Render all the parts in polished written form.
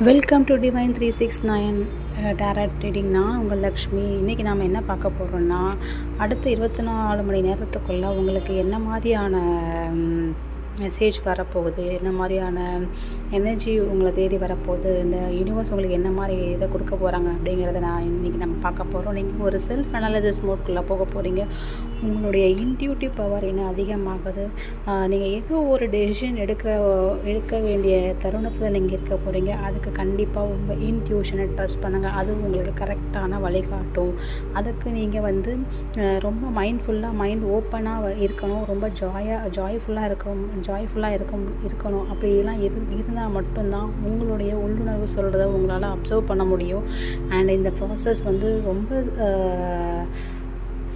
Welcome to divine 369 tarot reading. நான் உங்கள் லக்ஷ்மி. இன்றைக்கி நாம் என்ன பார்க்க போகிறோன்னா, அடுத்த 24 மணி நேரத்துக்குள்ளே உங்களுக்கு என்ன மாதிரியான மெசேஜ் வரப்போகுது, என்ன மாதிரியான எனர்ஜி உங்களை தேடி வரப்போகுது, இந்த யூனிவர்ஸ் உங்களுக்கு என்ன மாதிரி இதை கொடுக்க போகிறாங்க அப்படிங்கிறத இன்றைக்கி நம்ம பார்க்க போகிறோம். நீங்கள் ஒரு செல்ஃப் அனாலிசிஸ் மோட்குள்ளே போக போகிறீங்க. உங்களுடைய இன்ட்யூட்டிவ் பவர் இன்னும் அதிகமாகுது. நீங்கள் ஏதோ ஒரு டெசிஷன் எடுக்க வேண்டிய தருணத்தில் நீங்கள் இருக்க போகிறீங்க. அதுக்கு கண்டிப்பாக உங்கள் இன்ட்யூஷனை ட்ரஸ்ட் பண்ணுங்கள். அது உங்களுக்கு கரெக்டான வழிகாட்டும். அதுக்கு நீங்கள் ரொம்ப மைண்ட் ஓப்பனாக இருக்கணும். ரொம்ப ஜாய்ஃபுல்லாக இருக்கணும். அப்படிலாம் இருந்தால் மட்டும்தான் உங்களுடைய உள்ளுணர்வு சொல்கிறத உங்களால் அப்சர்வ் பண்ண முடியும். அண்ட் இந்த ப்ராசஸ் ரொம்ப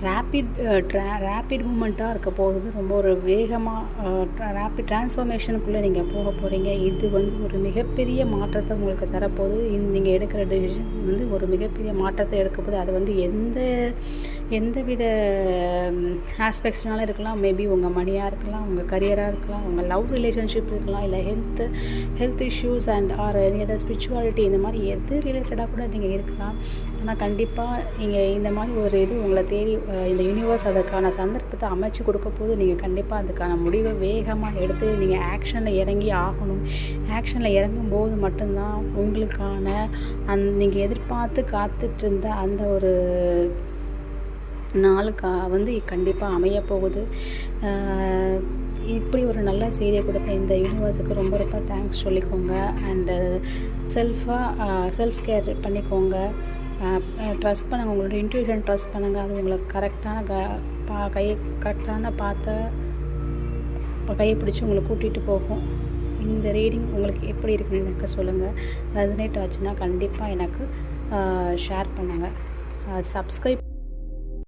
ரேப்பிட் மூமெண்ட்டாக இருக்க போகுது. ரொம்ப ஒரு வேகமாக ரேப்பிட் ட்ரான்ஸ்ஃபர்மேஷனுக்குள்ளே நீங்கள் போக போகிறீங்க. இது ஒரு மிகப்பெரிய மாற்றத்தை உங்களுக்கு தரப்போகுது. நீங்கள் எடுக்கிற டெசிஷன் ஒரு மிகப்பெரிய மாற்றத்தை எடுக்க போகுது. அது எந்தவித ஆஸ்பெக்ட்ஸ்னாலும் இருக்கலாம். மேபி உங்கள் மணியாக இருக்கலாம், உங்கள் கரியராக இருக்கலாம், உங்கள் லவ் ரிலேஷன்ஷிப் இருக்கலாம், இல்லை health issues and or any other spirituality, இந்த மாதிரி எது ரிலேட்டடாக கூட நீங்கள் இருக்கலாம். ஆனால் கண்டிப்பாக நீங்கள் இந்த மாதிரி ஒரு இது உங்களை தேடி இந்த யூனிவர்ஸ் அதுக்கான சந்தர்ப்பத்தை அமைச்சு கொடுக்க போது நீங்கள் கண்டிப்பாக அதுக்கான முடிவை வேகமாக எடுத்து நீங்கள் ஆக்ஷனில் இறங்கி ஆகணும். ஆக்ஷனில் இறங்கும்போது மட்டும்தான் உங்களுக்கான நீங்கள் எதிர்பார்த்து காத்துட்ருந்த அந்த ஒரு நாளுக்கு கண்டிப்பாக அமையப்போகுது. இப்படி ஒரு நல்ல செய்தியை கொடுத்த இந்த யூனிவர்ஸுக்கு ரொம்ப தேங்க்ஸ் சொல்லிக்கோங்க. அண்டு செல்ஃப் கேர் பண்ணிக்கோங்க. ட்ரஸ்ட் பண்ணுங்கள். உங்களோட இன்ட்யூஷன் ட்ரஸ்ட் பண்ணுங்கள். அது உங்களுக்கு கரெக்டான கையை பிடிச்சி உங்களை கூட்டிகிட்டு போகும். இந்த ரீடிங் உங்களுக்கு எப்படி இருக்குன்னு எனக்கு சொல்லுங்கள். ரெசனேட் ஆச்சுன்னா கண்டிப்பாக எனக்கு ஷேர் பண்ணுங்கள். சப்ஸ்கிரைப்